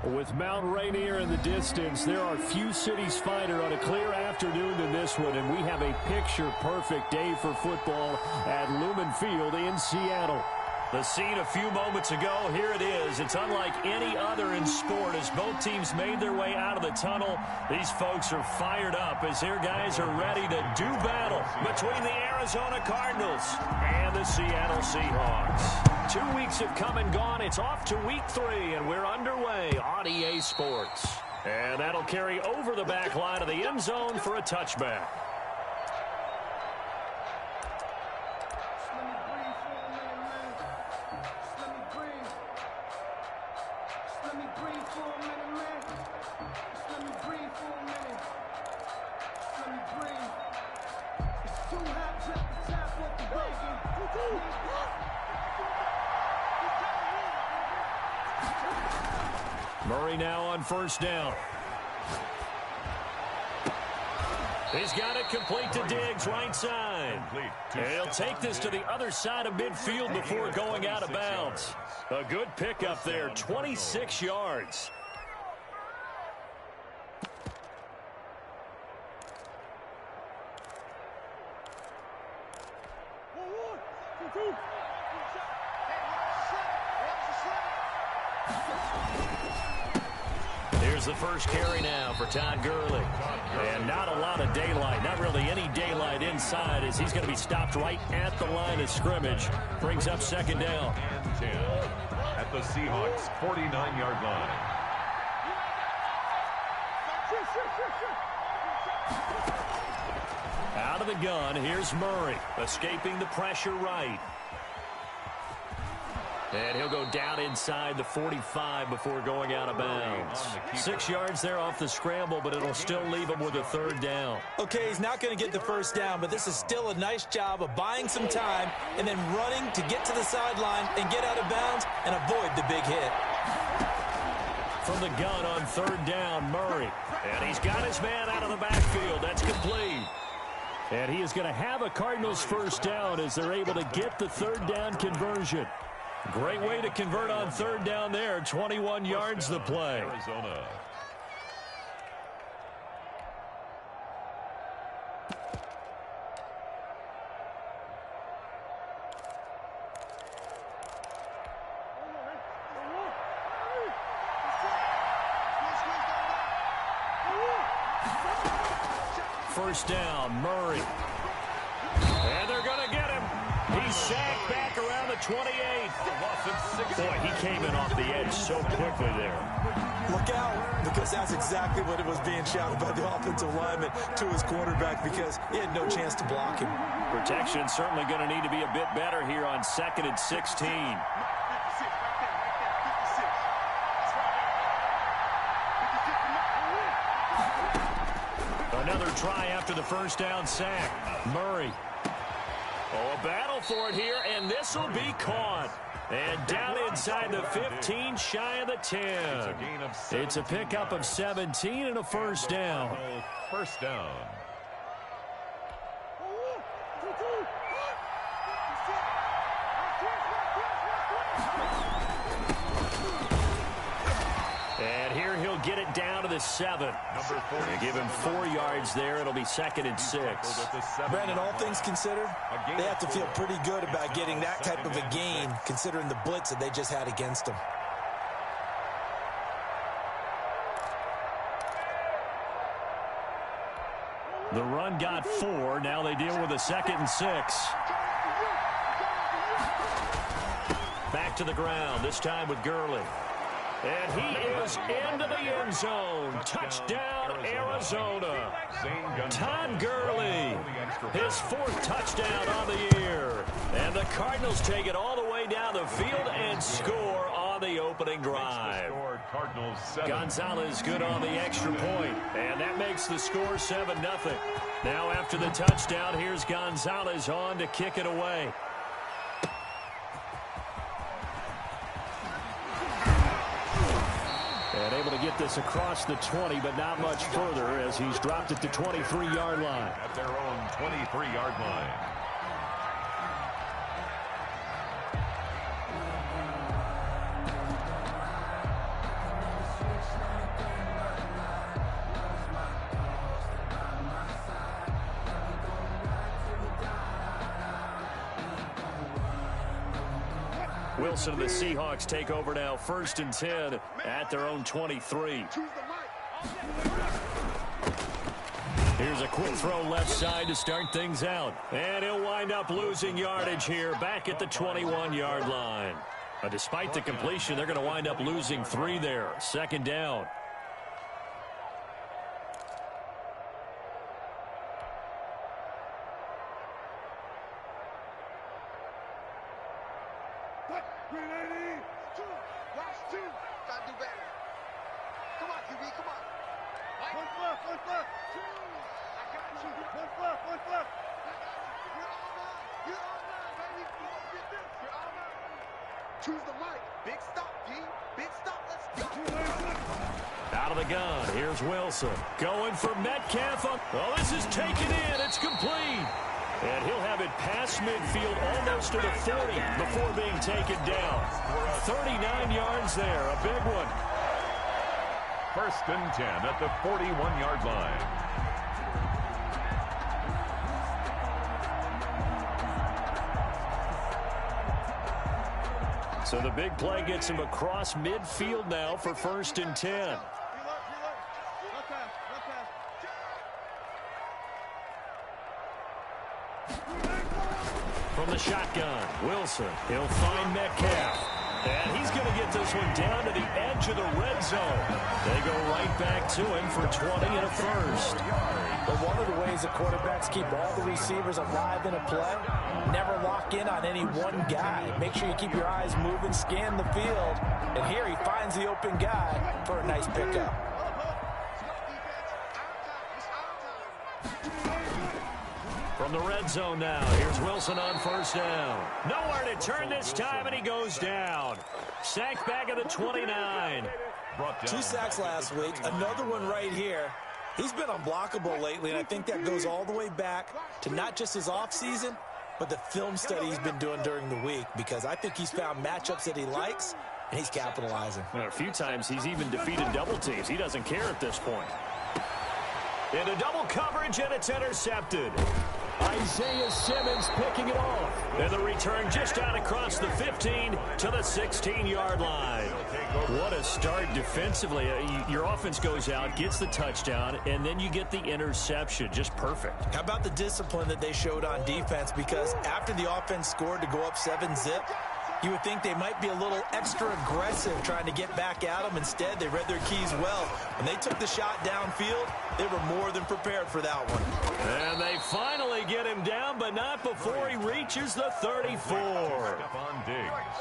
With Mount Rainier in the distance, there are few cities finer on a clear afternoon than this one, and we have a picture-perfect day for football at Lumen Field in Seattle. The scene a few moments ago, here it is. It's unlike any other in sport as both teams made their way out of the tunnel. These folks are fired up as their guys are ready to do battle between the Arizona Cardinals and the Seattle Seahawks. 2 weeks have come and gone. It's off to week 3, and we're underway on EA Sports. And that'll carry over the back line of the end zone for a touchback. Murray now on first down. He's got it complete to Diggs, right side. And he'll take this to the other side of midfield before going out of bounds. A good pickup there, 26 yards. Here's the first carry now for Todd Gurley. And not a lot of daylight, not really any daylight inside as he's going to be stopped right at the line of scrimmage. Brings up second down. And 10 at the Seahawks' 49-yard line. Out of the gun, here's Murray, escaping the pressure right. And he'll go down inside the 45 before going out of bounds. 6 yards there off the scramble, but it'll still leave him with a third down. Okay, he's not going to get the first down, but this is still a nice job of buying some time and then running to get to the sideline and get out of bounds and avoid the big hit. From the gun on third down, Murray. And he's got his man out of the backfield. That's complete. And he is going to have a Cardinals first down as they're able to get the third down conversion. Great way to convert on third down there. 21 yards the play. Arizona. First down, Murray. And they're going to get him. He's sacked back around the 28. Boy, he came in off the edge so quickly there. Look out, because that's exactly what it was being shouted by the offensive lineman to his quarterback because he had no chance to block him. Protection certainly going to need to be a bit better here on 2nd and 16. Another try after the first down sack. Murray. Oh, a battle for it here, and this will be caught. And down inside the 15, shy of the 10. It's a pickup of 17 and a first down. First down. And here he'll get it down to the 7. They give him 4 yards there. It'll be 2nd and 6. Brandon, all things considered, they have to feel pretty good about getting that type of a gain considering the blitz that they just had against them. The run got 4. Now they deal with a 2nd and 6. Back to the ground, this time with Gurley. And he is into the end zone. Touchdown, Arizona. Todd Gurley, his 4th touchdown on the year. And the Cardinals take it all the way down the field and score on the opening drive. Gonzalez good on the extra point, and that makes the score 7-0. Now after the touchdown, here's Gonzalez on to kick it away. And able to get this across the 20, but not much further as he's dropped it to 23-yard line. At their own 23-yard line. Wilson and the Seahawks take over now, 1st and 10 at their own 23. Here's a quick throw left side to start things out. And he'll wind up losing yardage here back at the 21-yard line. But despite the completion, they're going to wind up losing 3 there. 2nd down. Choose the mic. Big stop, D. Big stop. Let's go. Out of the gun. Here's Wilson. Going for Metcalf. Oh, this is taken in. It's complete. And he'll have it past midfield almost to the 40 before being taken down. 39 yards there. A big one. 1st and 10 at the 41-yard line. So the big play gets him across midfield now for 1st and 10. From the shotgun, Wilson. He'll find Metcalf. And he's going to get this one down to the edge of the red zone. They go right back to him for 20 and a 1st. But one of the ways the quarterbacks keep all the receivers alive in a play, never lock in on any one guy. Make sure you keep your eyes moving, scan the field. And here he finds the open guy for a nice pickup. From the red zone now, here's Wilson on 1st down. Nowhere to turn this time, and he goes down. Sacked back at the 29. 2 sacks last week, another one right here. He's been unblockable lately, and I think that goes all the way back to not just his offseason, but the film study he's been doing during the week, because I think he's found matchups that he likes, and he's capitalizing. A few times he's even defeated double teams. He doesn't care at this point. Into double coverage, and it's intercepted. Isaiah Simmons picking it off. And the return just out across the 15 to the 16-yard line. What a start defensively. Your offense goes out, gets the touchdown, and then you get the interception. Just perfect. How about the discipline that they showed on defense? Because after the offense scored to go up 7-zip, you would think they might be a little extra aggressive trying to get back at them. Instead, they read their keys well. When they took the shot downfield, they were more than prepared for that one. And they finally get him down, but not before he reaches the 34.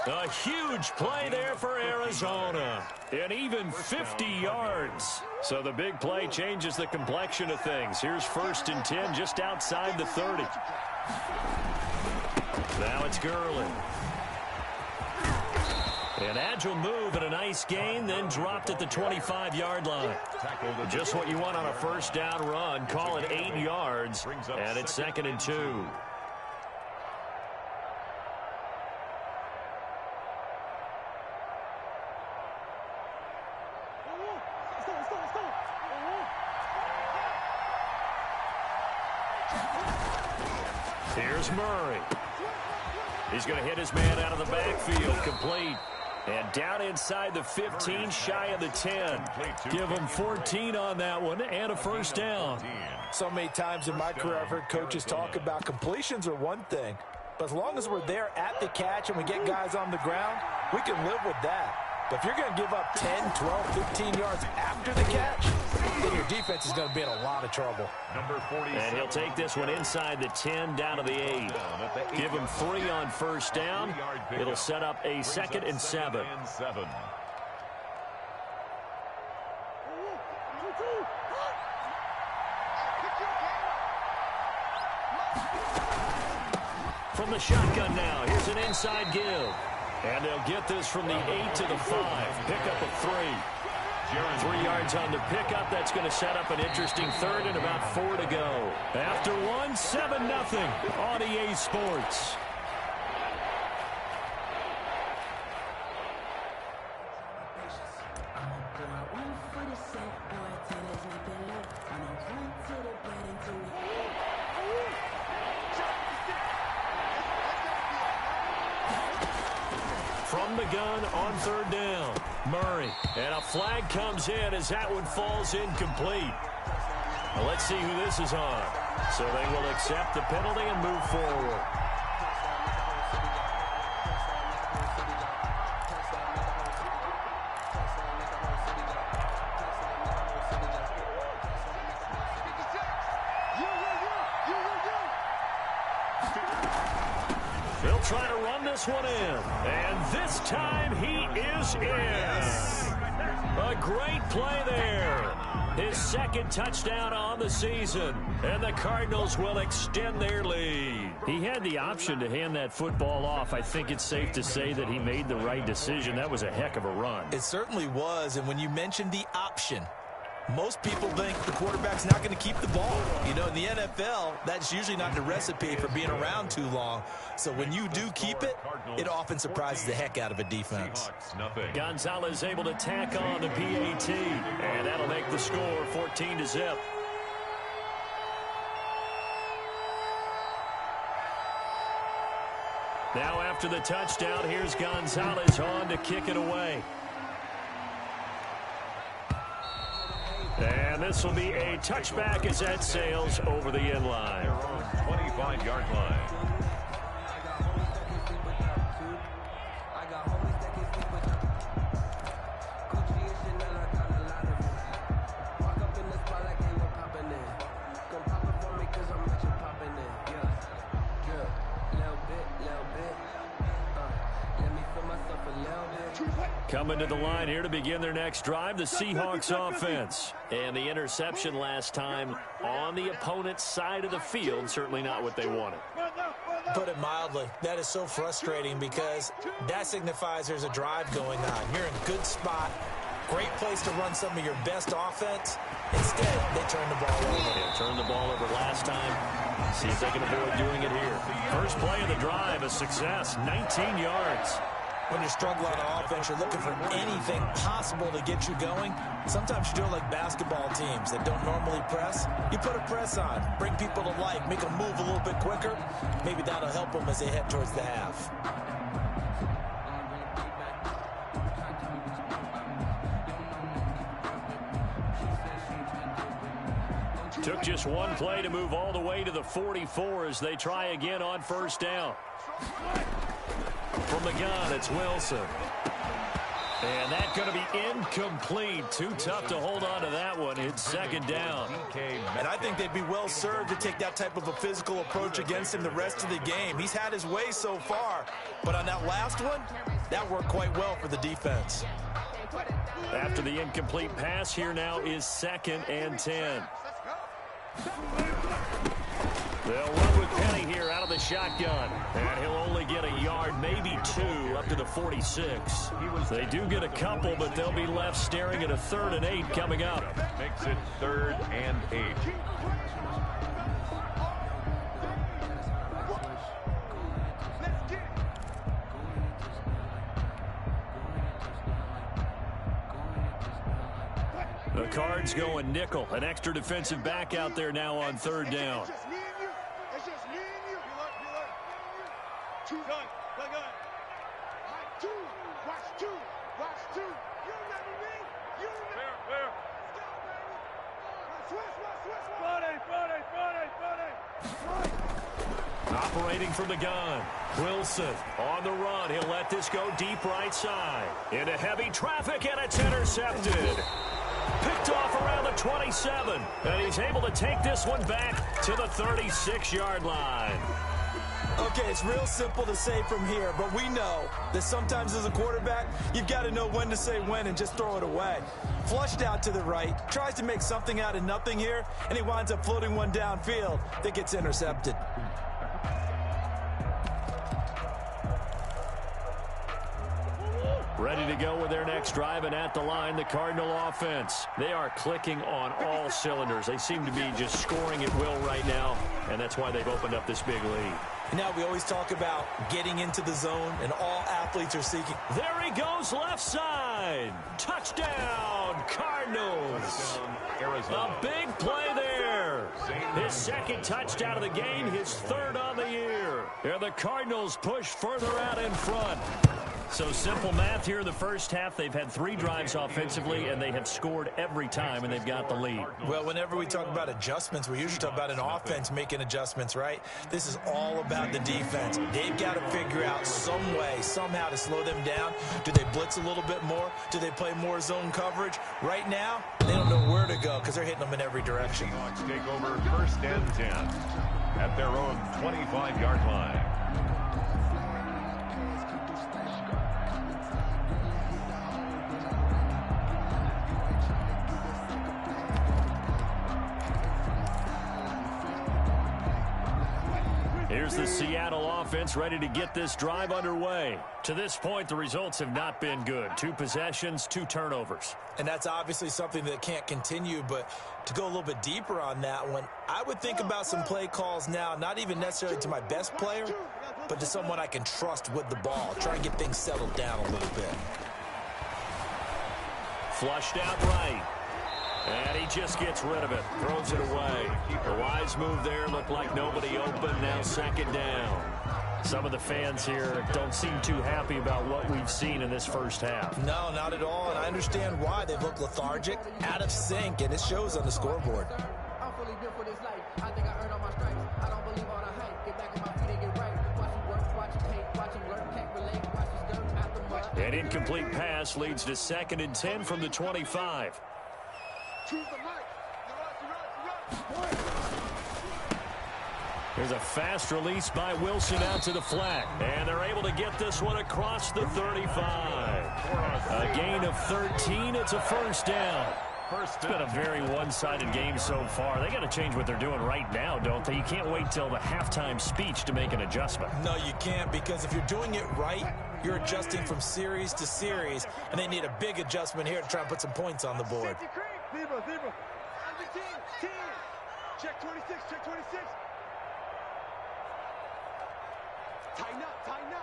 A huge play there for Arizona. And even 50 yards. So the big play changes the complexion of things. Here's 1st and 10 just outside the 30. Now it's Gurley. An agile move and a nice gain, then dropped at the 25-yard line. Just what you want on a 1st down run. Call it 8 yards, and it's 2nd and 2. Here's Murray. He's going to hit his man out of the backfield, complete. And down inside the 15, shy of the 10. Give him 14 on that one and a 1st down. So many times in my career I've heard coaches talk about completions are one thing, but as long as we're there at the catch and we get guys on the ground, we can live with that. But if you're going to give up 10, 12, 15 yards after the catch, then your defense is going to be in a lot of trouble. And he'll take this one inside the 10 down to the 8. Give him 3 on 1st down. It'll set up a 2nd and 7. From the shotgun now, here's an inside give. And they'll get this from the 8 to the 5. Pick up a 3. 3 yards on the pickup. That's going to set up an interesting 3rd and about 4 to go. After 1, 7-0 on EA Sports. From from the gun on third down. Murray. And a flag comes in as that one falls incomplete. Well, let's see who this is on. So they will accept the penalty and move forward. They'll try to run this one in. And this time he is in. A great play there. His second touchdown on the season. And the Cardinals will extend their lead. He had the option to hand that football off. I think it's safe to say that he made the right decision. That was a heck of a run. It certainly was. And when you mentioned the option, most people think the quarterback's not going to keep the ball. You know, in the NFL, that's usually not the recipe for being around too long. So when you do keep it, it often surprises the heck out of a defense. Gonzalez able to tack on the PAT, and that'll make the score 14-0. Now after the touchdown, here's Gonzalez on to kick it away. And this will be a touchback as that sails over the end line. 25-yard line. Coming to the line here to begin their next drive, the Seahawks offense. And the interception last time on the opponent's side of the field, certainly not what they wanted. Put it mildly, that is so frustrating because that signifies there's a drive going on. You're in a good spot, great place to run some of your best offense. Instead, they turn the ball over. Yeah, turned the ball over last time. See if they can avoid doing it here. First play of the drive, a success, 19 yards. When you're struggling on offense, you're looking for anything possible to get you going. Sometimes you do it like basketball teams that don't normally press. You put a press on, bring people to life, make them move a little bit quicker. Maybe that'll help them as they head towards the half. Took just one play to move all the way to the 44 as they try again on first down. From the gun, it's Wilson. And that's going to be incomplete. Too tough to hold on to that one. It's second down. And I think they'd be well served to take that type of a physical approach against him the rest of the game. He's had his way so far. But on that last one, that worked quite well for the defense. After the incomplete pass, here now is 2nd and 10. They'll run with Penny here out of the shotgun. And he'll only get a yard, maybe 2, up to the 46. They do get a couple, but they'll be left staring at a 3rd and 8 coming up. Makes it 3rd and 8. The Cards going nickel. An extra defensive back out there now on 3rd down. Operating from the gun. Wilson on the run. He'll let this go deep right side. Into heavy traffic, and it's intercepted. Picked off around the 27. And he's able to take this one back to the 36-yard line. Okay, it's real simple to say from here, but we know that sometimes as a quarterback, you've got to know when to say when and just throw it away. Flushed out to the right, tries to make something out of nothing here, and he winds up floating one downfield that gets intercepted. Ready to go with their next drive, and at the line, the Cardinal offense. They are clicking on all cylinders. They seem to be just scoring at will right now, and that's why they've opened up this big lead. Now we always talk about getting into the zone, and all athletes are seeking. There he goes, left side. Touchdown, Cardinals. A big play there. His 2nd touchdown of the game, his 3rd on the year. And the Cardinals push further out in front. So simple math here in the first half. They've had 3 drives offensively, and they have scored every time, and they've got the lead. Well, whenever we talk about adjustments, we usually talk about an offense making adjustments, right? This is all about the defense. They've got to figure out some way, somehow to slow them down. Do they blitz a little bit more? Do they play more zone coverage? Right now, they don't know where to go because they're hitting them in every direction. Seahawks take over 1st and 10 at their own 25-yard line. Here's the Seattle offense ready to get this drive underway. To this point, the results have not been good. 2 possessions, 2 turnovers. And that's obviously something that can't continue, but to go a little bit deeper on that one, I would think about some play calls now, not even necessarily to my best player, but to someone I can trust with the ball. Try and get things settled down a little bit. Flushed out right. And he just gets rid of it, throws it away. The wise move there, looked like nobody open, now 2nd down. Some of the fans here don't seem too happy about what we've seen in this first half. No, not at all, and I understand why. They've looked lethargic, out of sync, and it shows on the scoreboard. I'm fully built for this life. I think I earned all my stripes. I don't believe all the hype. Get back on my feet and get right. Watch him work, watch him hate, watch him learn, can't relate. Watch his dirt out the mud. An incomplete pass leads to 2nd and 10 from the 25. There's a fast release by Wilson out to the flat. And they're able to get this one across the 35. A gain of 13. It's a 1st down. It's been a very one-sided game so far. They got to change what they're doing right now, don't they? You can't wait till the halftime speech to make an adjustment. No, you can't, because if you're doing it right, you're adjusting from series to series, and they need a big adjustment here to try and put some points on the board. Zebra. Team. Check 26, check 26. Tighten up. Tight dog.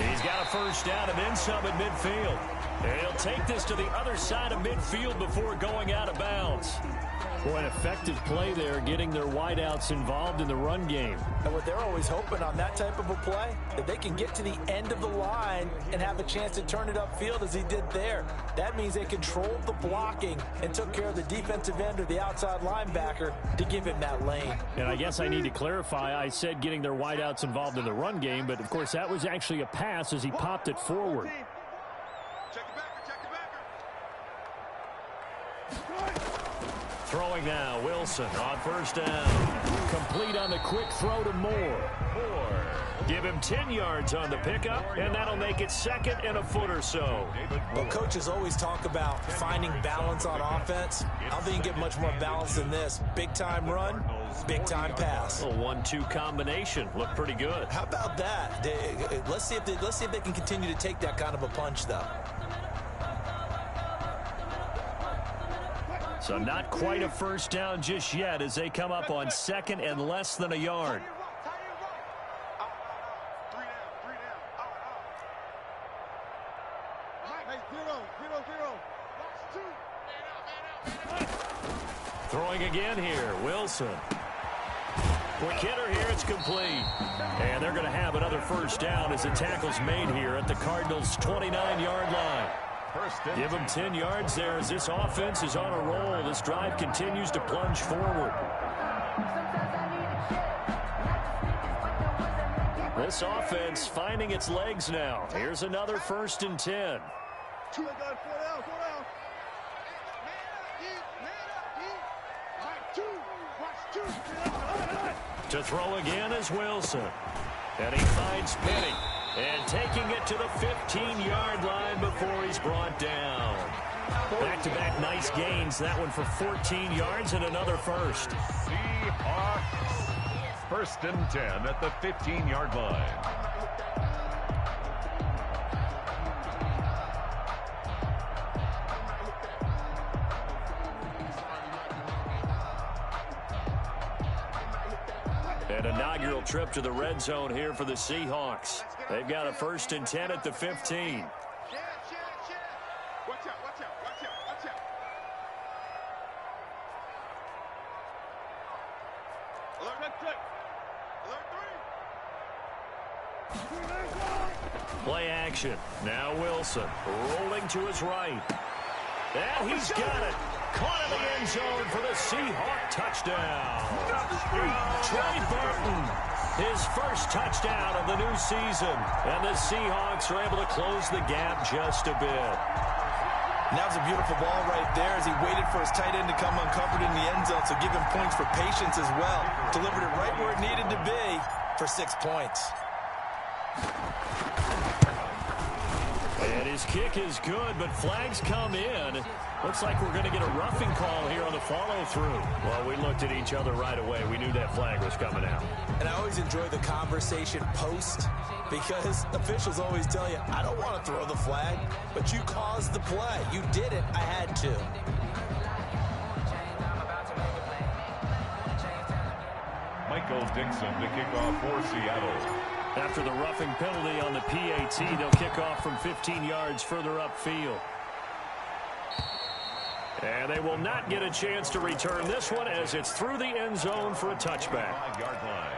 He's got a 1st down and then some at midfield. And he'll take this to the other side of midfield before going out of bounds. Boy, an effective play there, getting their wideouts involved in the run game. And what they're always hoping on that type of a play, that they can get to the end of the line and have a chance to turn it upfield as he did there. That means they controlled the blocking and took care of the defensive end or the outside linebacker to give him that lane. And I guess I need to clarify, I said getting their wideouts involved in the run game, but of course that was actually a pass as he popped it forward. Check the backer. Throwing now, Wilson on 1st down. Complete on the quick throw to Moore. Give him 10 yards on the pickup, and that'll make it 2nd and a foot or so. Well, coaches always talk about finding balance on offense. I don't think you get much more balance than this. Big-time run, big-time pass. A 1-2 combination. Looked pretty good. How about that? Let's see if they can continue to take that kind of a punch, though. So not quite a 1st down just yet as they come up on 2nd and less than a yard. Throwing again here, Wilson. Quick hitter here, it's complete. And they're going to have another 1st down as the tackle's made here at the Cardinals' 29-yard line. Give them 10 yards there as this offense is on a roll. This drive continues to plunge forward. This offense finding its legs now. Here's another 1st and 10. To throw again is Wilson. And he finds Penny. And taking it to the 15-yard line before he's brought down. Back-to-back nice gains. That one for 14 yards and another 1st. Seahawks 1st and 10 at the 15-yard line. An inaugural trip to the red zone here for the Seahawks. They've got a 1st and 10 at the 15. Watch out. Play action. Now Wilson rolling to his right. And he's got it. Caught in the end zone for the Seahawk touchdown. Trey Burton, his first touchdown of the new season. And the Seahawks are able to close the gap just a bit. And that was a beautiful ball right there as he waited for his tight end to come uncovered in the end zone, so give him points for patience as well. Delivered it right where it needed to be for 6 points. And his kick is good, but flags come in. Looks like we're going to get a roughing call here on the follow-through. Well, we looked at each other right away. We knew that flag was coming out. And I always enjoy the conversation post because officials always tell you, I don't want to throw the flag, but you caused the play. You did it. I had to. Michael Dixon to kick off for Seattle. After the roughing penalty on the PAT, they'll kick off from 15 yards further upfield. And they will not get a chance to return this one as it's through the end zone for a touchback. 5-yard line.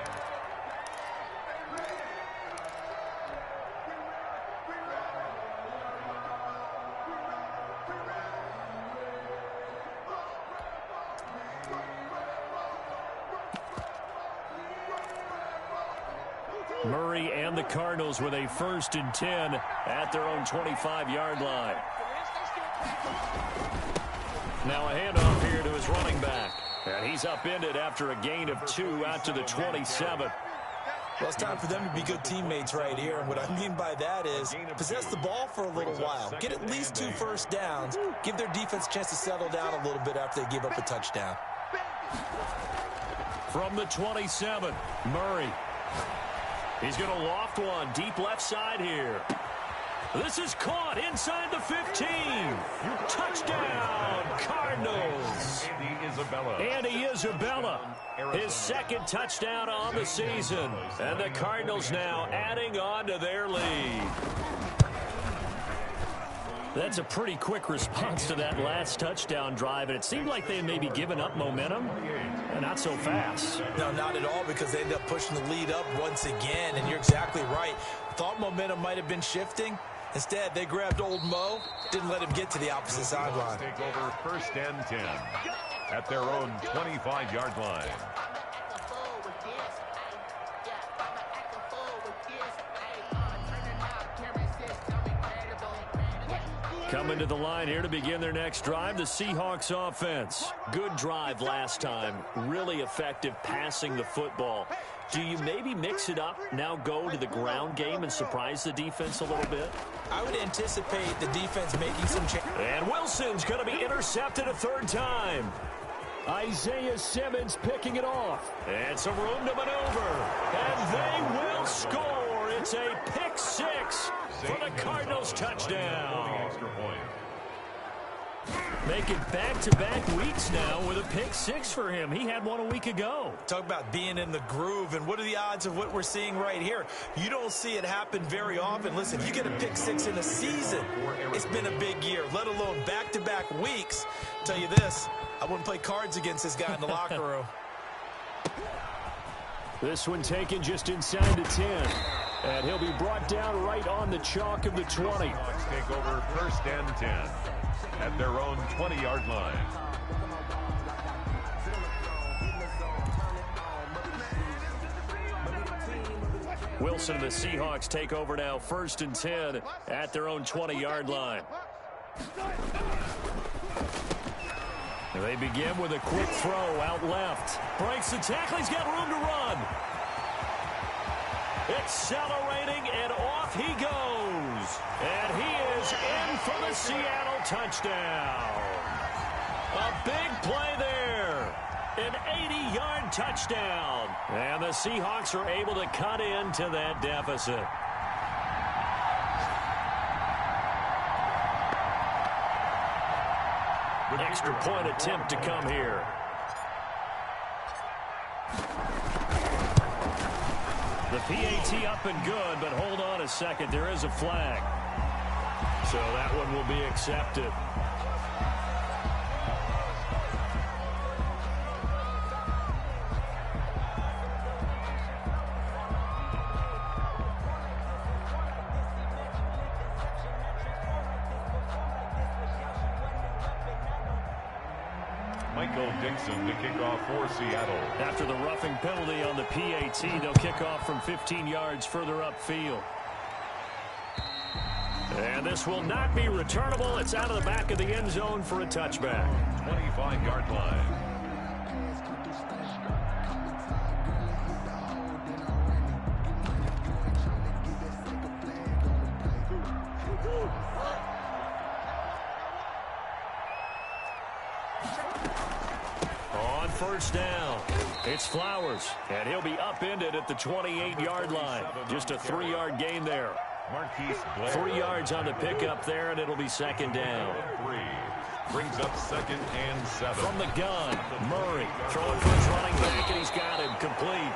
Murray and the Cardinals with a 1st and 10 at their own 25-yard line. Now a handoff here to his running back. And he's upended after a gain of 2 out to the 27. Well, it's time for them to be good teammates right here. And what I mean by that is possess the ball for a little while. Get at least 2 first downs. Give their defense a chance to settle down a little bit after they give up a touchdown. From the 27, Murray. He's going to loft one deep left side here. This is caught inside the 15. Touchdown, Cardinals. Andy Isabella, his 2nd touchdown on the season. And the Cardinals now adding on to their lead. That's a pretty quick response to that last touchdown drive, and it seemed like they had maybe given up momentum. Not so fast. No, not at all, because they ended up pushing the lead up once again, and you're exactly right. Thought momentum might have been shifting. Instead, they grabbed old Mo, didn't let him get to the opposite sideline. Take over 1st and 10 at their own 25-yard line. Coming to the line here to begin their next drive, the Seahawks offense. Good drive last time. Really effective passing the football. Do you maybe mix it up, now go to the ground game and surprise the defense a little bit? I would anticipate the defense making some changes. And Wilson's going to be intercepted a 3rd time. Isaiah Simmons picking it off. And some room to maneuver. And they will score. It's a pick 6 for the Cardinals touchdown. Extra point. Making back-to-back weeks now with a pick 6 for him. He had one a week ago. Talk about being in the groove, and what are the odds of what we're seeing right here? You don't see it happen very often. Listen, you get a pick 6 in a season, it's been a big year, let alone back-to-back weeks. I'll tell you this, I wouldn't play cards against this guy in the locker room. This one taken just inside the 10. And he'll be brought down right on the chalk of the 20. Take over 1st and 10 at their own 20-yard line. Wilson and the Seahawks take over now 1st and 10 at their own 20-yard line. They begin with a quick throw out left. Breaks the tackle. He's got room to run. Accelerating, and off he goes. And he is in for the Seattle touchdown. A big play there. An 80-yard touchdown. And the Seahawks are able to cut into that deficit. Extra point attempt to come here. The PAT up and good, but hold on a second. There is a flag. So that one will be accepted. Michael Dixon to kick off for Seattle. After the roughing penalty on the PAT, they'll kick off from 15 yards further upfield. And this will not be returnable. It's out of the back of the end zone for a touchback. 25-yard line. On first down, it's Flowers, and he'll be upended at the 28-yard line. Just a 3-yard gain there. Marquise Blair. 3 yards on the pickup there, and it'll be second down. 3. Brings up 2nd and 7. From the gun, Murray throwing for his running back, and he's got him complete.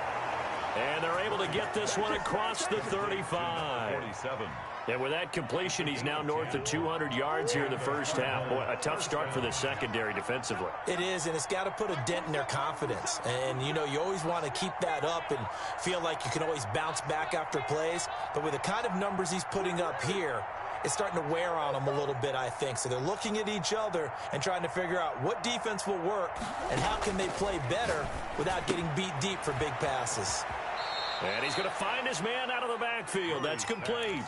And they're able to get this one across the 35. 47. And with that completion, he's now north of 200 yards here in the first half. Boy, a tough start for the secondary defensively. It is, and it's got to put a dent in their confidence. And, you know, you always want to keep that up and feel like you can always bounce back after plays. But with the kind of numbers he's putting up here, it's starting to wear on them a little bit, I think. So they're looking at each other and trying to figure out what defense will work and how can they play better without getting beat deep for big passes. And he's going to find his man out of the backfield. That's complete.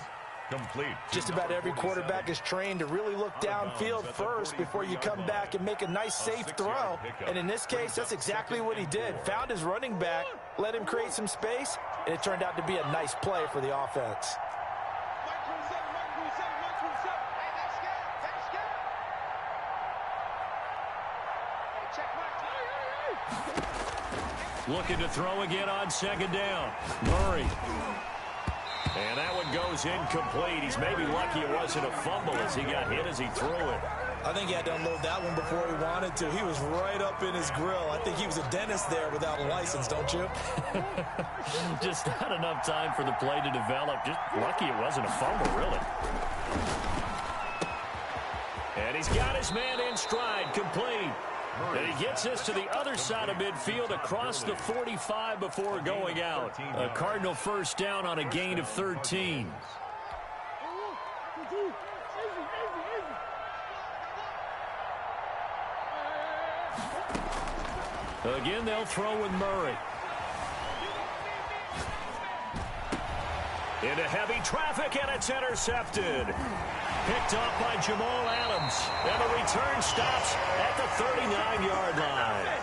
Complete. Just about every quarterback is trained to really look downfield first before you come back and make a nice, safe throw. And in this case, that's exactly what he did. Found his running back, let him create some space, and it turned out to be a nice play for the offense. Looking to throw again on second down. Murray. And that one goes incomplete. He's maybe lucky it wasn't a fumble as he got hit as he threw it. I think he had to unload that one before he wanted to. He was right up in his grill. I think he was a dentist there without a license, don't you? Just not enough time for the play to develop. Just lucky it wasn't a fumble, really. And he's got his man in stride, complete. And he gets this to the other side of midfield across the 45 before going out. A Cardinal first down on a gain of 13. Again, they'll throw with Murray. Into heavy traffic, and it's intercepted. Picked off by Jamal Adams. And the return stops at the 39-yard line.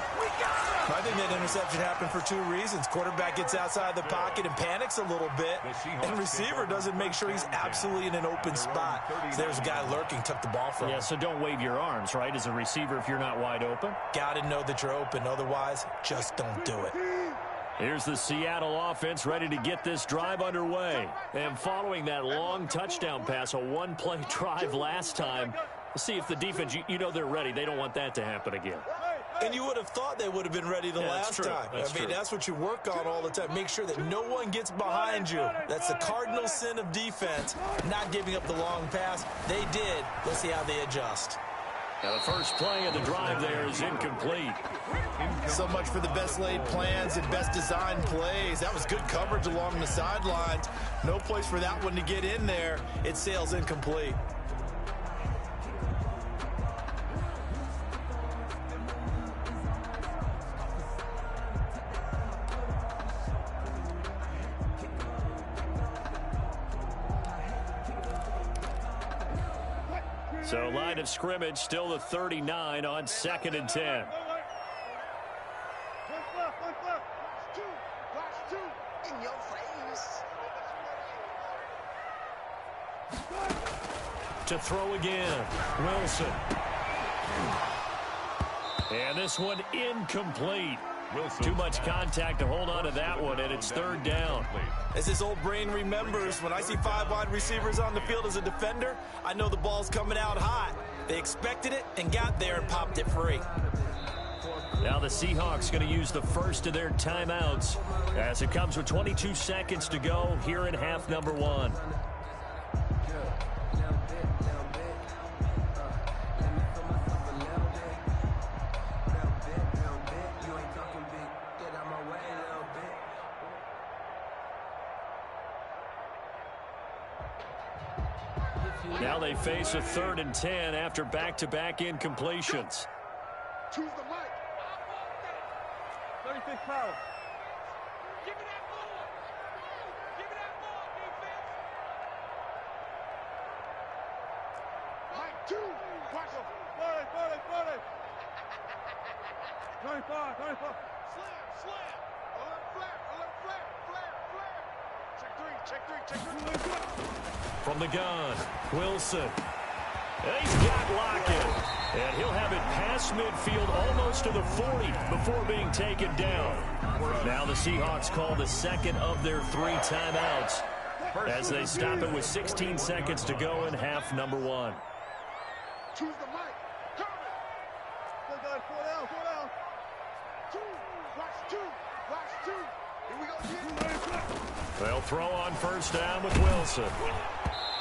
I think that interception happened for two reasons. Quarterback gets outside the pocket and panics a little bit. And receiver doesn't make sure he's absolutely in an open spot. So there's a guy lurking, took the ball from him. Yeah, so don't wave your arms, right, as a receiver if you're not wide open. Got to know that you're open. Otherwise, just don't do it. Here's the Seattle offense ready to get this drive underway. And following that long touchdown pass, a one-play drive last time, we'll see if the defense, you know they're ready. They don't want that to happen again. And you would have thought they would have been ready the last time. That's what you work on all the time. Make sure that no one gets behind you. That's the cardinal sin of defense, not giving up the long pass. They did. Let's see how they adjust. Now the first play of the drive there is incomplete. So much for the best laid plans and best designed plays. That was good coverage along the sidelines. No place for that one to get in there. It sails incomplete. So line of scrimmage still the 39 on 2nd and 10. In your face. To throw again, Wilson. And this one incomplete. Too much contact to hold on to that one, and it's 3rd down. As his old brain remembers, when I see 5 wide receivers on the field as a defender, I know the ball's coming out hot. They expected it and got there and popped it free. Now the Seahawks going to use the first of their timeouts as it comes with 22 seconds to go here in half number 1. Now they face a 3rd and 10 after back-to-back incompletions. Choose the light. defense power. Give me that ball. Give me that ball, defense. Mike, 2. Watch him. 40. 25. Slam. Alert flare. Check 3. From the gun, Wilson. And he's got Lockett. And he'll have it past midfield almost to the 40 before being taken down. Now the Seahawks call the second of their 3 timeouts as they stop it with 16 seconds to go in half number 1. Choose the mic. Cover. Go, guys. 4 down. 2. Watch 2. Here we go again. They'll throw on first down with Wilson.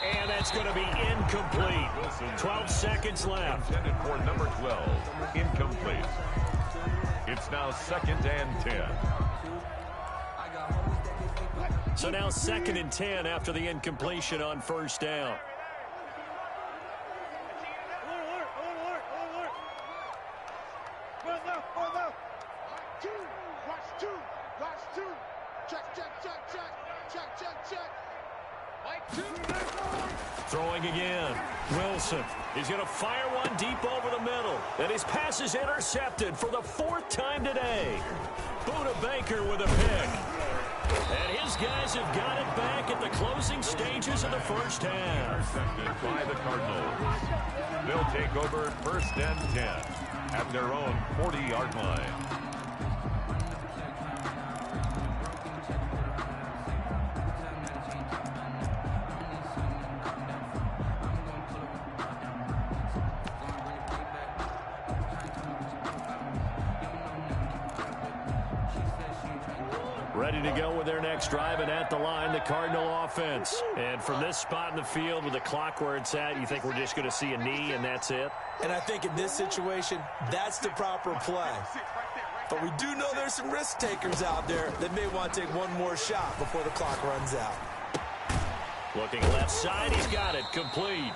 And that's going to be incomplete. 12 seconds left. Intended for number 12. Incomplete. It's now 2nd and 10. So now 2nd and 10 after the incompletion on first down. Throwing again. Wilson. He's going to fire one deep over the middle. And his pass is intercepted for the 4th time today. Buda Baker with a pick. And his guys have got it back at the closing stages of the first half. Intercepted by the Cardinals. They'll take over 1st and 10 at their own 40-yard line. Ready to go with their next drive, and at the line, the Cardinal offense. And from this spot in the field with the clock where it's at, you think we're just going to see a knee and that's it? And I think in this situation, that's the proper play. But we do know there's some risk takers out there that may want to take one more shot before the clock runs out. Looking left side, he's got it, complete.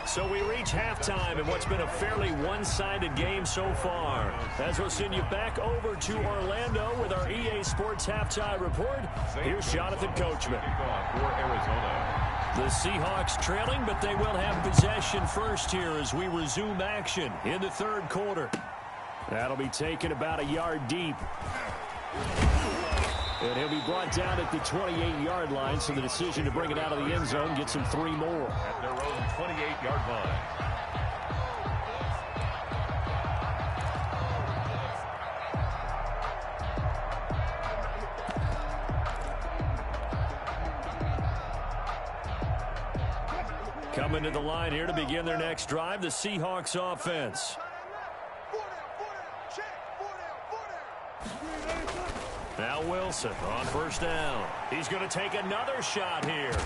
So we reach halftime in what's been a fairly one-sided game so far. As we'll send you back over to Orlando with our EA Sports Halftime Report, here's Jonathan Coachman. For Arizona. The Seahawks trailing, but they will have possession first here as we resume action in the 3rd quarter. That'll be taken about a yard deep. And he'll be brought down at the 28-yard line, so the decision to bring it out of the end zone gets him 3 more. At their own 28-yard line. Coming to the line here to begin their next drive, the Seahawks offense. Now Wilson on first down. He's going to take another shot here.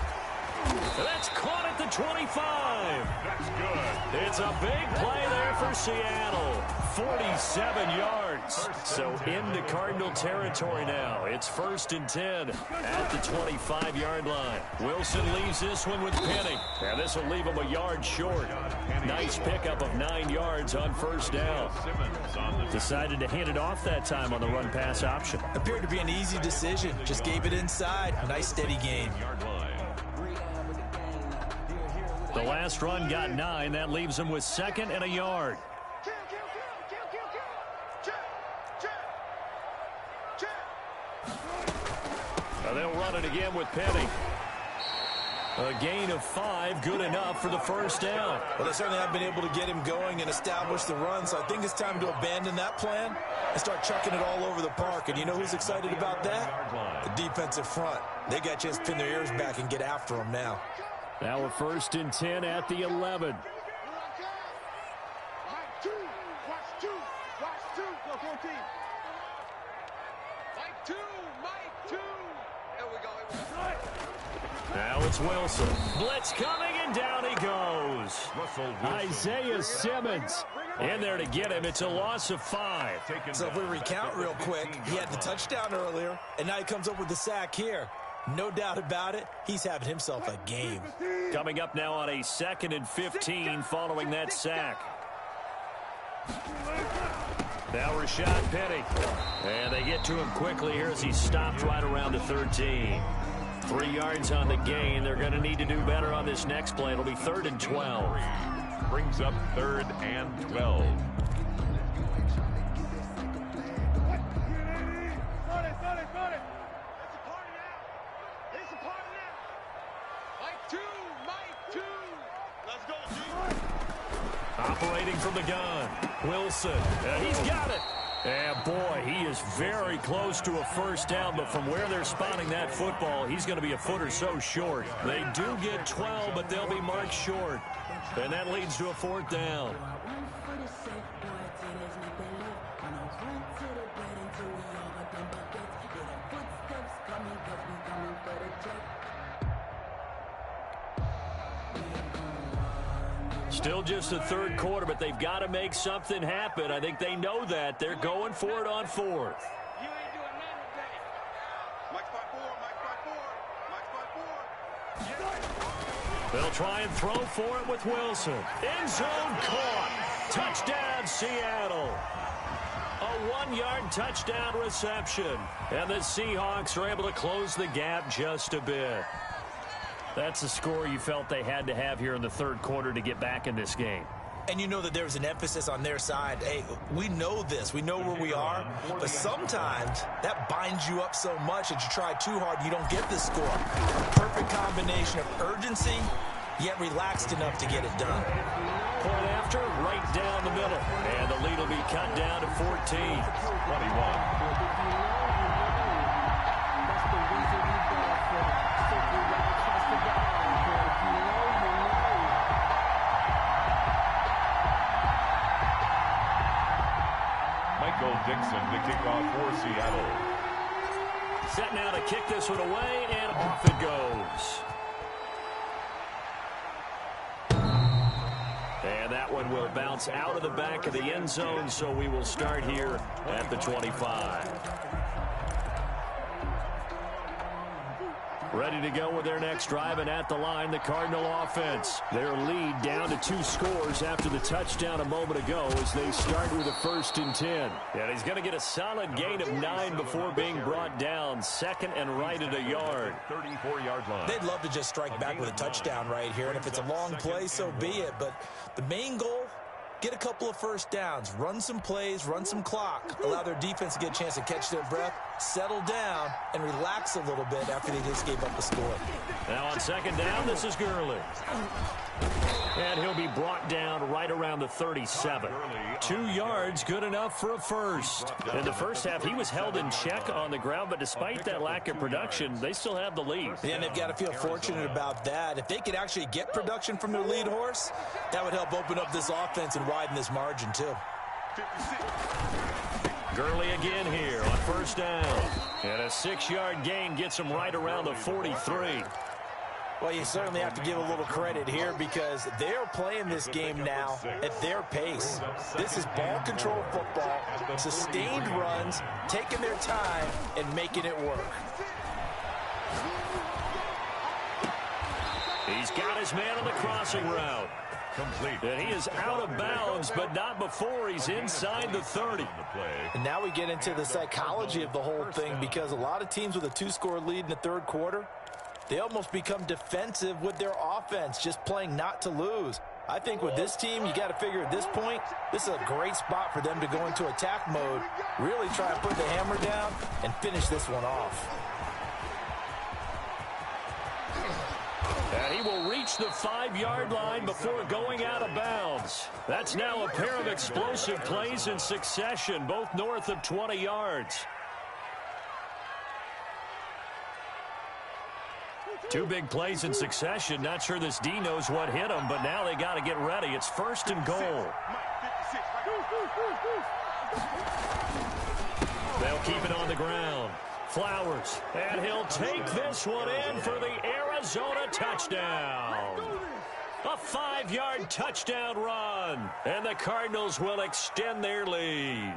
That's caught at the 25. That's good. It's a big play there for Seattle. 47 yards. So into Cardinal territory now. It's 1st and 10 at the 25-yard line. Wilson leaves this one with Penning. And this will leave him a yard short. Nice pickup of 9 yards on first down. Decided to hand it off that time on the run-pass option. Appeared to be an easy decision. Just gave it inside. Nice steady game. The last run got 9. That leaves him with 2nd and a yard. They'll run it again with Penning. A gain of 5, good enough for the first down. Well, they certainly have been able to get him going and establish the run, so I think it's time to abandon that plan and start chucking it all over the park. And you know who's excited about that? The defensive front. They got a chance to pin their ears back and get after him now. Now we're 1st and 10 at the 11. Now it's Wilson. Blitz coming, and down he goes. Isaiah Simmons in there to get him. It's a loss of 5. So if we recount real quick, he had the touchdown earlier, and now he comes up with the sack here. No doubt about it, he's having himself a game. Coming up now on a 2nd and 15 following that sack. Now Rashad Penny. And they get to him quickly here as he stopped right around the 13. 3 yards on the gain. They're going to need to do better on this next play. It'll be 3rd and 12. Brings up 3rd and 12. Operating from the gun, Wilson. He's got it. And boy, he is very close to a first down, but from where they're spotting that football, he's going to be a foot or so short. They do get 12, but they'll be marked short. And that leads to a 4th down. Still just the 3rd quarter, but they've got to make something happen. I think they know that. They're going for it on 4th. You ain't doing nothing today. Mike spot 4, Mike spot 4, Mike spot 4. They'll try and throw for it with Wilson. End zone caught. Touchdown, Seattle. A 1-yard touchdown reception. And the Seahawks are able to close the gap just a bit. That's the score you felt they had to have here in the 3rd quarter to get back in this game. And you know that there's an emphasis on their side. Hey, we know this. We know where we are. But sometimes that binds you up so much that you try too hard, you don't get the score. Perfect combination of urgency, yet relaxed enough to get it done. Point after, right down the middle. And the lead will be cut down to 14. 21. Dixon to kick off for Seattle. Set now to kick this one away, and off it goes. And that one will bounce out of the back of the end zone, so we will start here at the 25. Ready to go with their next drive, and at the line, the Cardinal offense. Their lead down to 2 scores after the touchdown a moment ago as they start with a 1st and 10. And he's going to get a solid gain of 9 before being brought down. 2nd and right at a yard. 34-yard line. They'd love to just strike back with a touchdown right here, and if it's a long play, so be it. But the main goal, get a couple of first downs, run some plays, run some clock, allow their defense to get a chance to catch their breath, settle down, and relax a little bit after they just gave up a score. Now on 2nd down, this is Gurley. And he'll be brought down right around the 37. 2 yards, good enough for a first. In the first half, he was held in check on the ground, but despite that lack of production, they still have the lead. And they've got to feel fortunate about that. If they could actually get production from their lead horse, that would help open up this offense and widen this margin too. Gurley again here on 1st down. And a 6-yard gain gets him right around the 43. Well, you certainly have to give a little credit here because they're playing this game now at their pace. This is ball control football, sustained runs, taking their time, and making it work. He's got his man on the crossing route. Complete. And he is out of bounds, but not before he's inside the 30. And now we get into the psychology of the whole thing because a lot of teams with a 2-score lead in the 3rd quarter, they almost become defensive with their offense, just playing not to lose. I think with this team, you got to figure at this point, this is a great spot for them to go into attack mode, really try and put the hammer down and finish this one off. And he will reach the 5-yard line before going out of bounds. That's now a pair of explosive plays in succession, both north of 20 yards. 2 big plays in succession. Not sure this D knows what hit him, but now they got to get ready. It's 1st and goal. They'll keep it on the ground. Flowers, and he'll take this one in for the Arizona touchdown. A 5-yard touchdown run, and the Cardinals will extend their lead.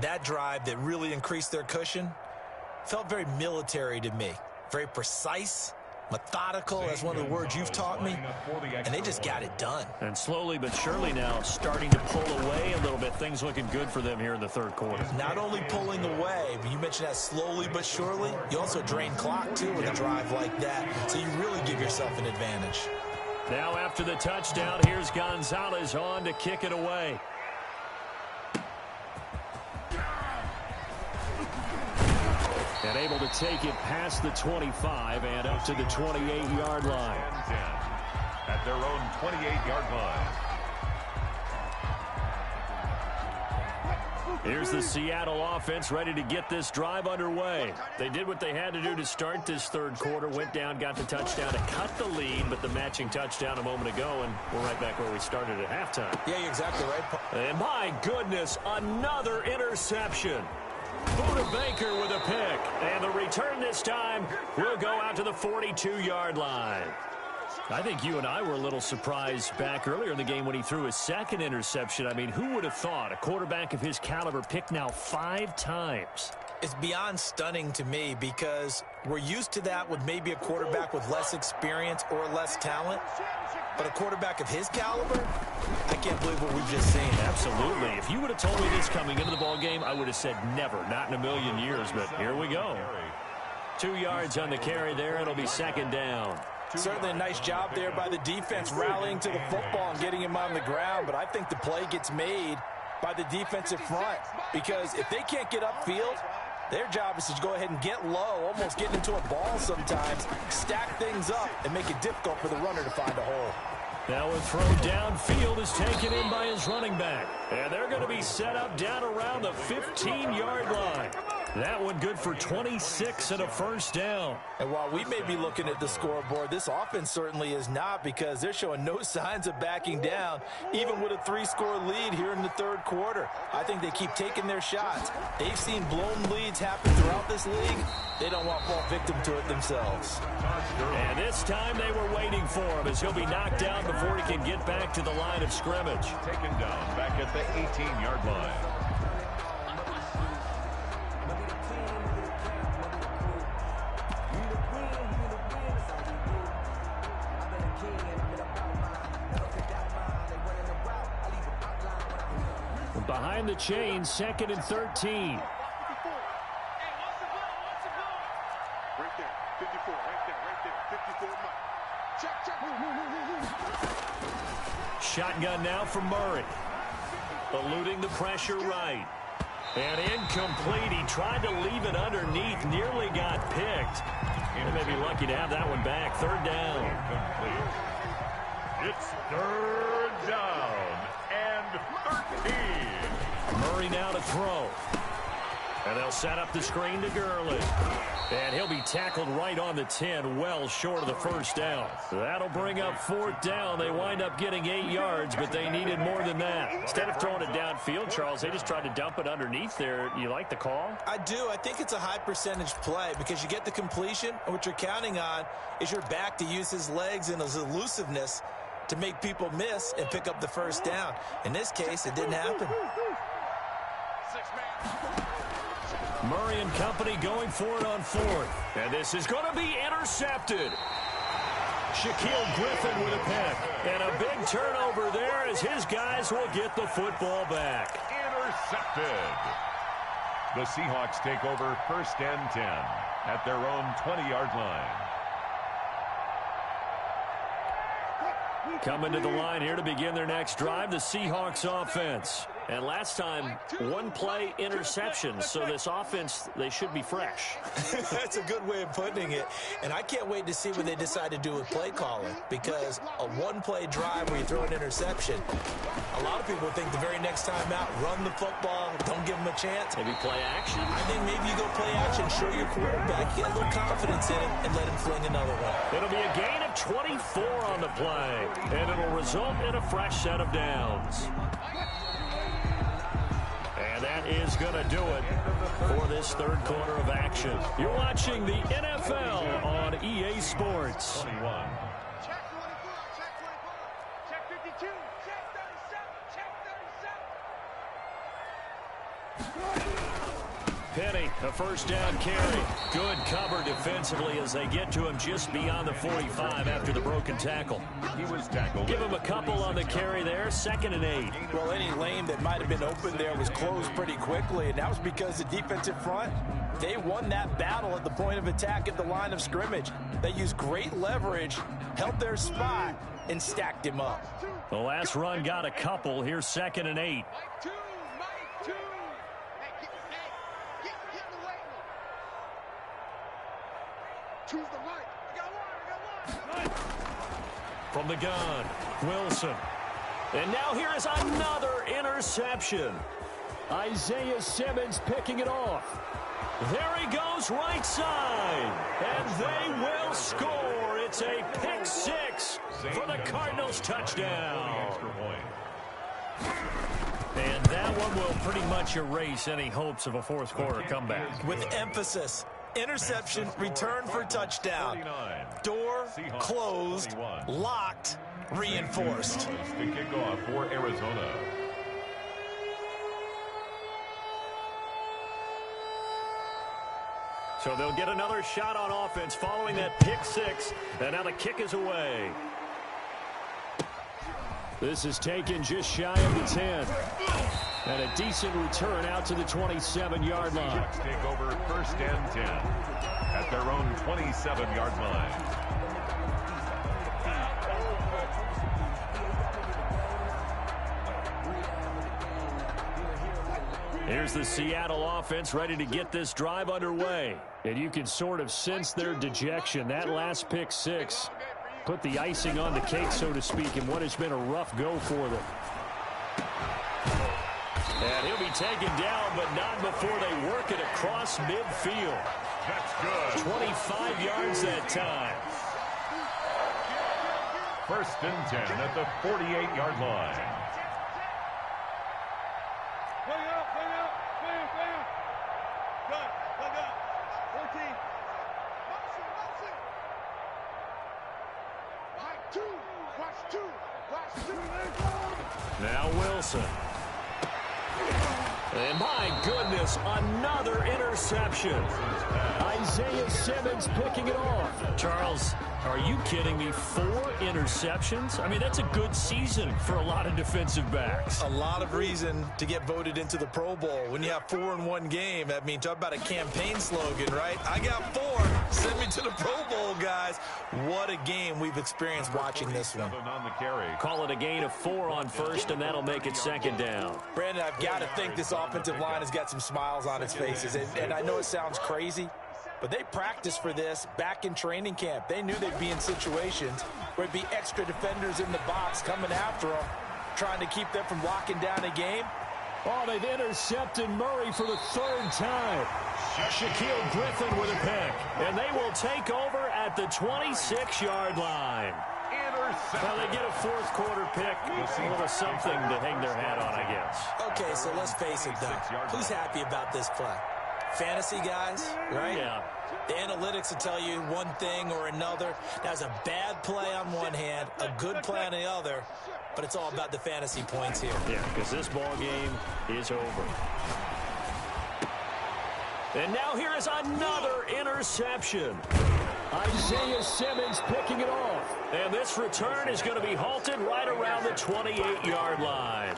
That drive that really increased their cushion felt very military to me. Very precise, Methodical, that's one of the words you've taught me. And they just got it done. And slowly but surely now starting to pull away a little bit. Things looking good for them here in the third quarter. Not only pulling away, but you mentioned that slowly but surely. You also drain clock, too, with a drive like that. So you really give yourself an advantage. Now after the touchdown, here's Gonzalez on to kick it away. And able to take it past the 25 and up to the 28-yard line. At their own 28-yard line. Here's the Seattle offense ready to get this drive underway. They did what they had to do to start this third quarter, went down, got the touchdown to cut the lead, but the matching touchdown a moment ago, and we're right back where we started at halftime. Yeah, you're exactly right. And my goodness, another interception. Buda Baker with a pick, and the return this time will go out to the 42-yard line. I think you and I were a little surprised back earlier in the game when he threw his second interception. I mean, who would have thought a quarterback of his caliber picked now 5 times? It's beyond stunning to me because we're used to that with maybe a quarterback with less experience or less talent. But a quarterback of his caliber, I can't believe what we've just seen. Absolutely. If you would have told me this coming into the ballgame, I would have said never, not in a million years. But here we go. 2 yards on the carry there. It'll be second down. Certainly a nice job there by the defense rallying to the football and getting him on the ground. But I think the play gets made by the defensive front because if they can't get upfield, their job is to go ahead and get low, almost get into a ball sometimes, stack things up, and make it difficult for the runner to find a hole. Now a throw downfield is taken in by his running back. And they're going to be set up down around the 15-yard line. That one good for 26 and a first down. And while we may be looking at the scoreboard, this offense certainly is not because they're showing no signs of backing down, even with a 3-score lead here in the third quarter. I think they keep taking their shots. They've seen blown leads happen throughout this league. They don't want to fall victim to it themselves. And this time they were waiting for him as he'll be knocked down before he can get back to the line of scrimmage. Taken down back at the 18-yard line. Behind the chain, 2nd and 13. Right there, 54, right there, 54. Check. Shotgun now from Murray. Eluding the pressure right. And incomplete. He tried to leave it underneath. Nearly got picked. They may be lucky to have that one back. Third down. It's third down and 13. Murray now to throw. And they'll set up the screen to Gurley. And he'll be tackled right on the 10, well short of the first down. That'll bring up 4th down. They wind up getting 8 yards, but they needed more than that. Instead of throwing it downfield, Charles, they just tried to dump it underneath there. You like the call? I do. I think it's a high percentage play because you get the completion, and what you're counting on is your back to use his legs and his elusiveness to make people miss and pick up the first down. In this case, it didn't happen. Murray and company going for it on 4th. And this is going to be intercepted. Shaquille Griffin with a pick. And a big turnover there as his guys will get the football back. Intercepted. The Seahawks take over 1st and 10 at their own 20-yard line. Coming to the line here to begin their next drive, the Seahawks offense. And last time, 1-play interception. So this offense, they should be fresh. That's a good way of putting it. And I can't wait to see what they decide to do with play calling. Because a 1-play drive where you throw an interception, a lot of people think the very next time out, run the football, don't give them a chance. Maybe play action. I think maybe you go play action, show your quarterback, get a little confidence in him, and let him fling another one. It'll be a gain of 24 on the play. And it'll result in a fresh set of downs. And that is going to do it for this third quarter of action. You're watching the NFL on EA Sports. 21. Check 24, check 24, check 52, check 37, check 37. Penny, a first down carry. Good cover defensively as they get to him just beyond the 45 after the broken tackle. He was tackled. Give him a couple on the carry there, 2nd and 8. Well, any lane that might have been open there was closed pretty quickly, and that was because the defensive front, they won that battle at the point of attack at the line of scrimmage. They used great leverage, held their spot, and stacked him up. The last run got a couple. Here's 2nd and 8. Mike 2, Mike 2. Hey, get in the way. Choose the mic. I got one. From the gun, Wilson. And now here is another interception. Isaiah Simmons picking it off. There he goes, right side. And they will score. It's a pick 6 for the Cardinals touchdown. Extra point. And that one will pretty much erase any hopes of a fourth quarter comeback. With emphasis, interception, return for touchdown. Door closed, locked, reinforced. The kickoff for Arizona. So they'll get another shot on offense following that pick 6. And now the kick is away. This is taken just shy of the 10. And a decent return out to the 27-yard line. Seahawks take over 1st and 10 at their own 27-yard line. Here's the Seattle offense ready to get this drive underway. And you can sort of sense their dejection. That last pick 6 put the icing on the cake, so to speak, in what has been a rough go for them. And he'll be taken down, but not before they work it across midfield. That's good. 25 yards that time. 1st and 10 at the 48-yard line. Now Wilson. And my goodness, another interception. Isaiah Simmons picking it off. Charles, are you kidding me? 4 interceptions? I mean, that's a good season for a lot of defensive backs. A lot of reason to get voted into the Pro Bowl. When you have 4 in one game, I mean, talk about a campaign slogan, right? I got 4. Send me to the Pro Bowl, guys. What a game we've experienced watching this one. On the carry. Call it a gain of 4 on 1st, and that'll make it 2nd down. Brandon, I've got to think this offensive line has got some smiles on its faces. And I know it sounds crazy, but they practiced for this back in training camp. They knew they'd be in situations where there'd be extra defenders in the box coming after them, trying to keep them from locking down a game. Oh, they've intercepted Murray for the 3rd time. Shaquille Griffin with a pick. And they will take over at the 26-yard line. Well, they get a 4th quarter pick. A little something to hang their hat on, I guess. Okay, so let's face it, though. Who's happy about this play? Fantasy guys, right? Yeah. The analytics will tell you one thing or another. That was a bad play on one hand, a good play on the other, but it's all about the fantasy points here. Yeah, because this ball game is over. And now here is another interception. Isaiah Simmons picking it off. And this return is going to be halted right around the 28-yard line.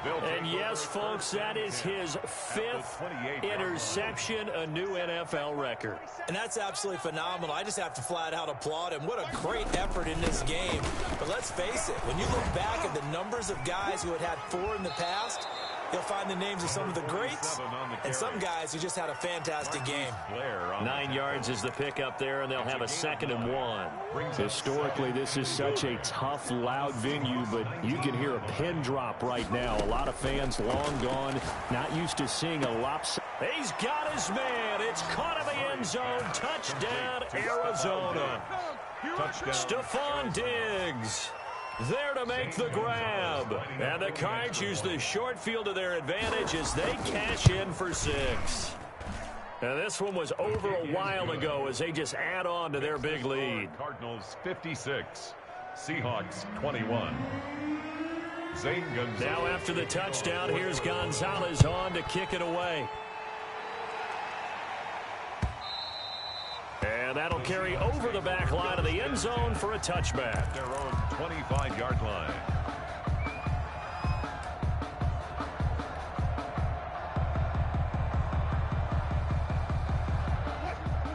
And yes, folks, that is his 5th interception, a new NFL record. And that's absolutely phenomenal. I just have to flat out applaud him. What a great effort in this game. But let's face it, when you look back at the numbers of guys who had 4 in the past, you'll find the names of some of the greats and some guys who just had a fantastic game. 9 yards is the pickup there, and they'll have a 2nd and 1. Historically, this is such a tough, loud venue, but you can hear a pin drop right now. A lot of fans long gone, not used to seeing a lopsided. He's got his man. It's caught in the end zone. Touchdown, Arizona. Stephon Diggs there to make the grab. And the Cards use the short field to their advantage as they cash in for 6. And this one was over a while ago as they just add on to their big lead. Cardinals 56, Seahawks 21. Zane Gonzalez. Now after the touchdown, here's Gonzalez on to kick it away. And that'll carry over the back line of the end zone for a touchback. At their own 25-yard line.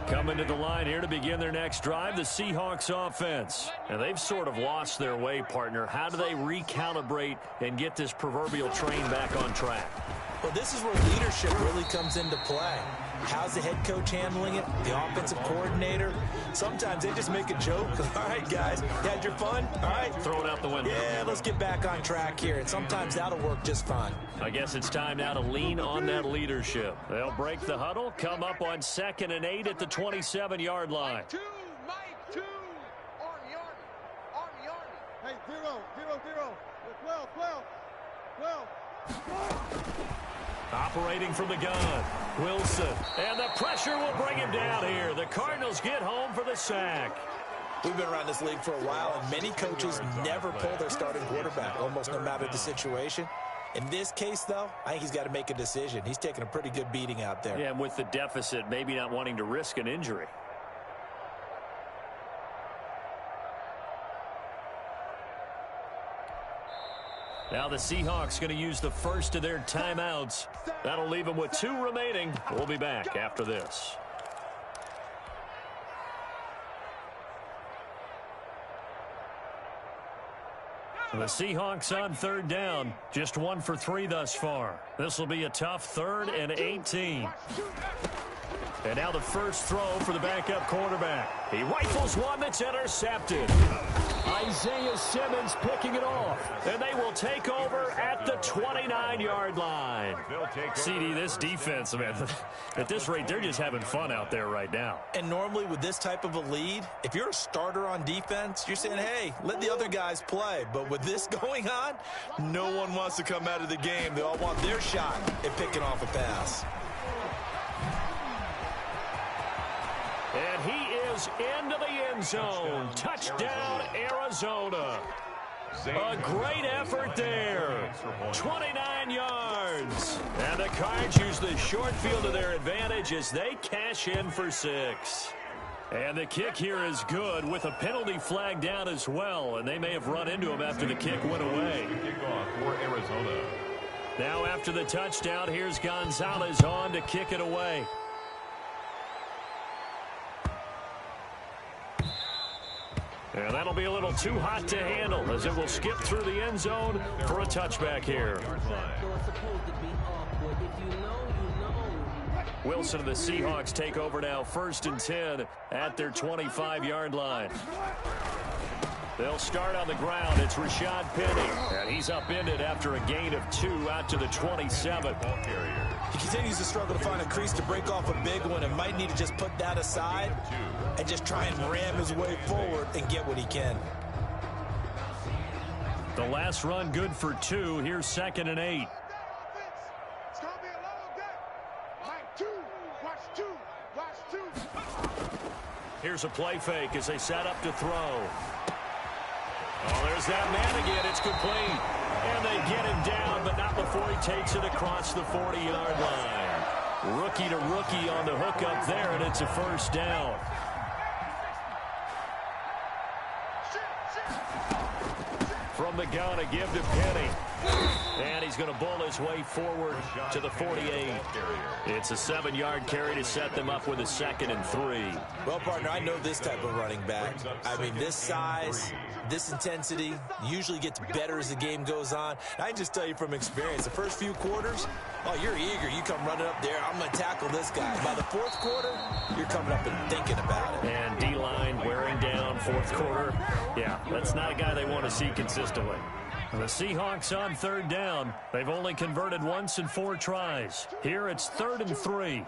Coming to the line here to begin their next drive, the Seahawks offense. And they've sort of lost their way, partner. How do they recalibrate and get this proverbial train back on track? Well, this is where leadership really comes into play. How's the head coach handling it? The offensive coordinator? Sometimes they just make a joke. All right, guys, you had your fun? All right. Throw it out the window. Yeah, let's get back on track here. And sometimes that'll work just fine. I guess it's time now to lean on that leadership. They'll break the huddle, come up on 2nd and 8 at the 27-yard line. Mike 2. Army. Hey, 0. 12. Operating from the gun, Wilson. And the pressure will bring him down here. The Cardinals get home for the sack. We've been around this league for a while, and many coaches never pull their starting quarterback, almost no matter the situation. In this case, though, I think he's got to make a decision. He's taking a pretty good beating out there. Yeah, and with the deficit, maybe not wanting to risk an injury. Now the Seahawks going to use the first of their timeouts. That'll leave them with 2 remaining. We'll be back after this. The Seahawks on 3rd down. Just 1 for 3 thus far. This will be a tough 3rd and 18. And now the first throw for the backup quarterback. He rifles one that's intercepted. Isaiah Simmons picking it off. And they will take over at the 29-yard line. CD, this defense, man, at this rate, they're just having fun out there right now. And normally with this type of a lead, if you're a starter on defense, you're saying, hey, let the other guys play. But with this going on, no one wants to come out of the game. They all want their shot at picking off a pass. And he is into the end zone. Touchdown, Arizona. A great effort there. 29 yards. And the Cards use the short field to their advantage as they cash in for 6. And the kick here is good with a penalty flag down as well. And they may have run into him after the kick went away. Kickoff for Arizona. Now after the touchdown, here's Gonzalez on to kick it away. And that'll be a little too hot to handle as it will skip through the end zone for a touchback here. Wilson and the Seahawks take over now, 1st and 10 at their 25-yard line. They'll start on the ground. It's Rashad Penny, and he's upended after a gain of 2 out to the 27. He continues to struggle to find a crease to break off a big one and might need to just put that aside and just try and ram his way forward and get what he can. The last run good for 2. Here's 2nd and 8. It's going to be a long day. Mike 2. Watch 2. Here's a play fake as they set up to throw. Oh, there's that man again. It's complete. And they get him down, but not before he takes it across the 40-yard line. Rookie to rookie on the hook up there, and it's a 1st down. From the gun, a give to Penny. And he's going to bull his way forward to the 48. It's a 7-yard carry to set them up with a 2nd and 3. Well, partner, I know this type of running back. I mean, this size, this intensity usually gets better as the game goes on. I can just tell you from experience, the first few quarters, oh, you're eager. You come running up there, I'm going to tackle this guy. By the 4th quarter, you're coming up and thinking about it. And D-line wearing down 4th quarter. Yeah, that's not a guy they want to see consistently. The Seahawks on 3rd down. They've only converted once in 4 tries. Here it's 3rd and 3.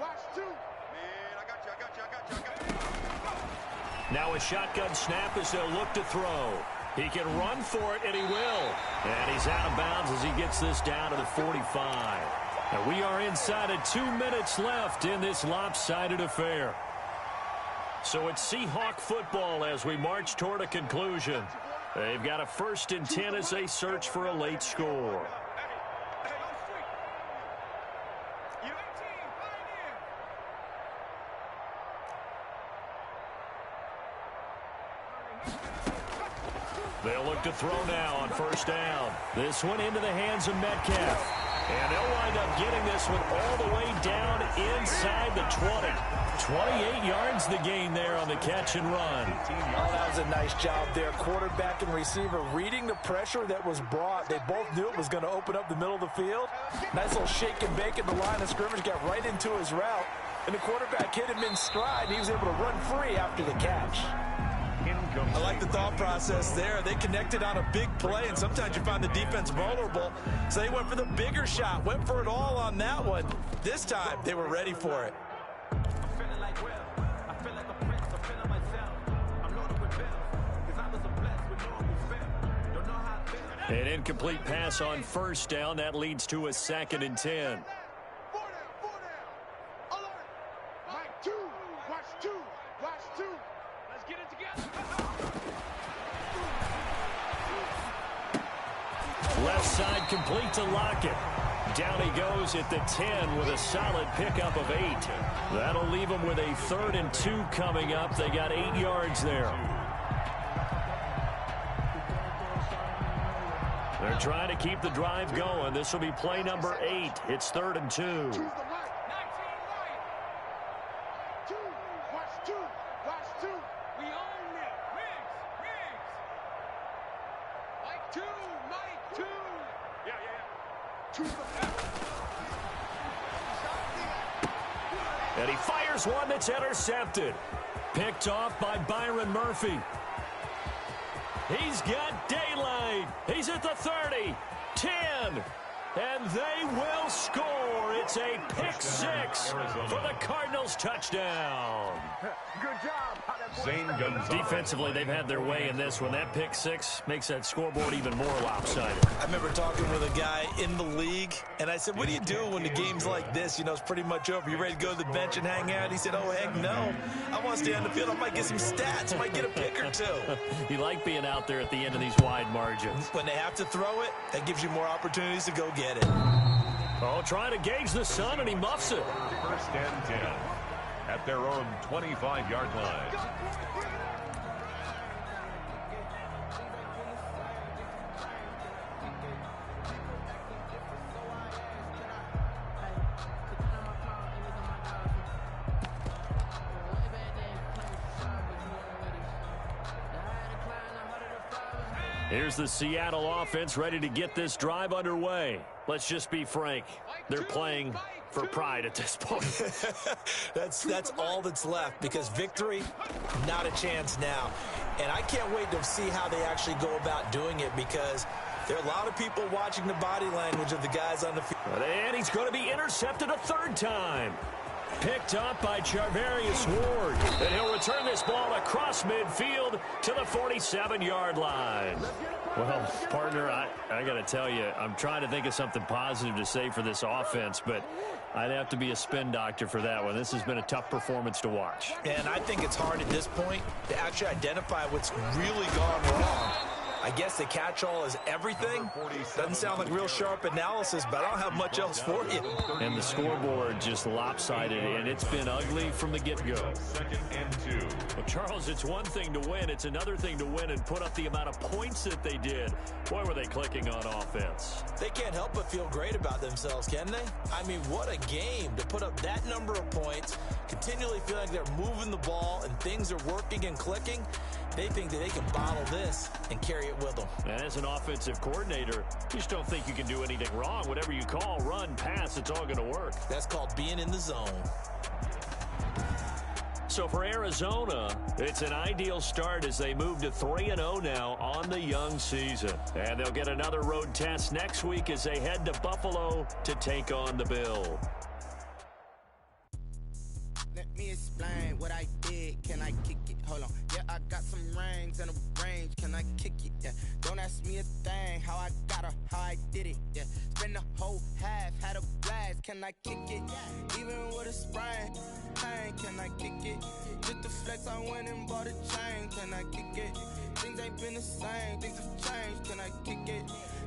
Now a shotgun snap as they'll look to throw. He can run for it, and he will. And he's out of bounds as he gets this down to the 45. And we are inside of 2 minutes left in this lopsided affair. So it's Seahawk football as we march toward a conclusion. They've got a 1st and 10 as they search for a late score. They'll look to throw now on first down. This one into the hands of Metcalf. And they'll wind up getting this one all the way down inside the 20. 28 yards the gain there on the catch and run. Oh, that was a nice job there. Quarterback and receiver reading the pressure that was brought. They both knew it was going to open up the middle of the field. Nice little shake and bake at the line of scrimmage. Got right into his route. And the quarterback hit him in stride. He was able to run free after the catch. I like the thought process there. They connected on a big play, and sometimes you find the defense vulnerable. So they went for the bigger shot, went for it all on that one. This time, they were ready for it. An incomplete pass on first down. That leads to a 2nd and 10. Left side complete to Lockett. Down he goes at the 10 with a solid pickup of 8. That'll leave them with a 3rd and 2 coming up. They got 8 yards there. They're trying to keep the drive going. This will be play number 8. It's 3rd and 2. And he fires one that's intercepted. Picked off by Byron Murphy. He's got daylight. He's at the 30, 10, and they will score. It's a pick 6 for the Cardinals touchdown. Good job. Zane Gonzalez. Defensively, they've had their way in this one. That pick 6 makes that scoreboard even more lopsided. I remember talking with a guy in the league, and I said, what do you do when the game's like this? You know, it's pretty much over. You ready to go to the bench and hang out? He said, oh, heck no. I want to stay on the field. I might get some stats. I might get a pick or 2. You like being out there at the end of these wide margins. When they have to throw it, that gives you more opportunities to go get it. Oh, trying to gauge the sun, and he muffs it. 1st and 10 at their own 25-yard line. Here's the Seattle offense ready to get this drive underway. Let's just be frank. They're playing for pride at this point. That's all that's left, because victory, not a chance now. And I can't wait to see how they actually go about doing it, because there are a lot of people watching the body language of the guys on the field. And he's going to be intercepted a 3rd time. Picked up by Charvarius Ward. And he'll return this ball across midfield to the 47-yard line. Well, partner, I got to tell you, I'm trying to think of something positive to say for this offense, but I'd have to be a spin doctor for that one. This has been a tough performance to watch. And I think it's hard at this point to actually identify what's really gone wrong. I guess the catch-all is everything. Doesn't sound like real sharp analysis, but I don't have much else for you. And the scoreboard just lopsided, and it's been ugly from the get-go. 2nd and 2. Well, Charles, it's one thing to win. It's another thing to win and put up the amount of points that they did. Boy, were they clicking on offense. They can't help but feel great about themselves, can they? I mean, what a game to put up that number of points, continually feel like they're moving the ball and things are working and clicking. They think that they can bottle this and carry it with them. And as an offensive coordinator, you just don't think you can do anything wrong. Whatever you call, run, pass, it's all going to work. That's called being in the zone. So for Arizona, it's an ideal start as they move to 3-0 now on the young season. And they'll get another road test next week as they head to Buffalo to take on the Bills. Let me explain what I did. Can I kick it? Hold on. Yeah, I got some rings and a range. Can I kick it? Yeah. Don't ask me a thing. How I got her, how I did it. Yeah. Spend the whole half, had a blast. Can I kick it? Even with a sprain. Pain, can I kick it? Just the flex, I went and bought a chain. Can I kick it? Things ain't been the same. Things have changed. Can I kick it?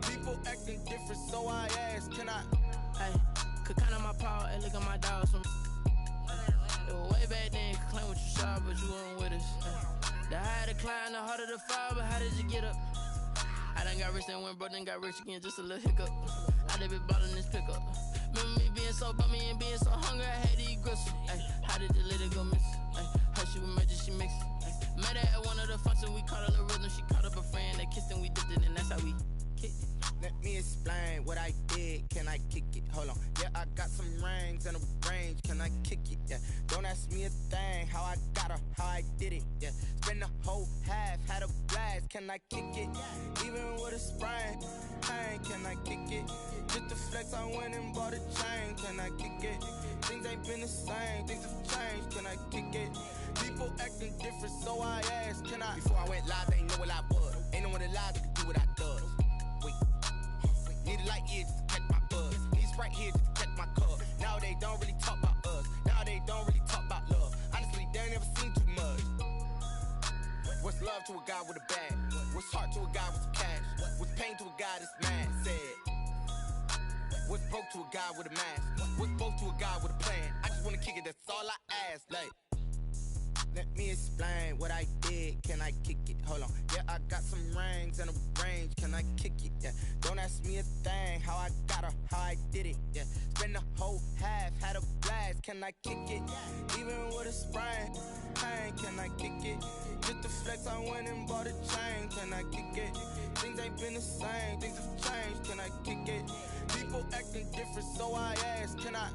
People acting different, so I ask. Can I? Hey, could count on my power and look at my dogs from. Way back then, you could claim what you saw, but you weren't with us. The higher the climb, the harder the fall, but how did you get up? done got rich and went broke, then got rich again, just a little hiccup. I done been ballin' this pickup. Remember me being so bummy and being so hungry, I had to eat gristle. Ay, how did the lady go miss? Ay, her she was magic, she mixed. Met her at one of the functions, we caught a little rhythm. She caught up a friend, they kissed and we dipped it, and that's how we kicked it. Let me explain what I did. Can I kick it? Hold on. Yeah, I got some rings and a range. Can I kick it? Yeah. Don't ask me a thing. How I got her, how I did it. Yeah. Spend the whole half, had a blast. Can I kick it? Even with a sprain. Pain, can I kick it? Just to flex, I went and bought a chain. Can I kick it? Things ain't been the same. Things have changed. Can I kick it? People acting different, so I asked. Can I? Before I went live, they ain't know what I was. Ain't no one alive that could do what I does. Need a light here just to catch my buzz. Need Sprite here just to catch my cup. Now they don't really talk about us. Now they don't really talk about love. Honestly, they ain't never seen too much. What's love to a guy with a bag? What's heart to a guy with some cash? What's pain to a guy that's mad? Said. What's broke to a guy with a mask? What's both to a guy with a plan? I just wanna kick it, that's all I ask. Like, let me explain what I did. Can I kick it? Hold on. Yeah, I got some rings and a range. Can I kick it? Yeah. Don't ask me a thing. How I got her, how I did it. Yeah. Spend the whole half, had a blast. Can I kick it? Even with a sprain. Pain, can I kick it? Just to flex, I went and bought a chain. Can I kick it? Things ain't been the same. Things have changed. Can I kick it? People acting different, so I ask. Can I?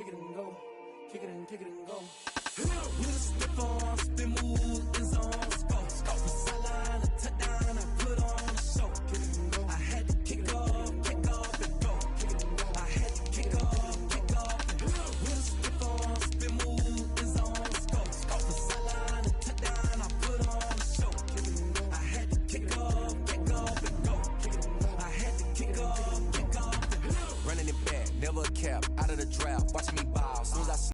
kick it and go, kick it and go. With a stiff arm, spin move, in zone, go. From sideline to touchdown, I put on a show. I had to kick off and go. I had to kick off and go. With a stiff arm, spin move, in zone, go. From sideline to touchdown, I put on a show. I had to kick off and go. I had to kick off and go. Running it back, never a cap, out of the drought. Watch me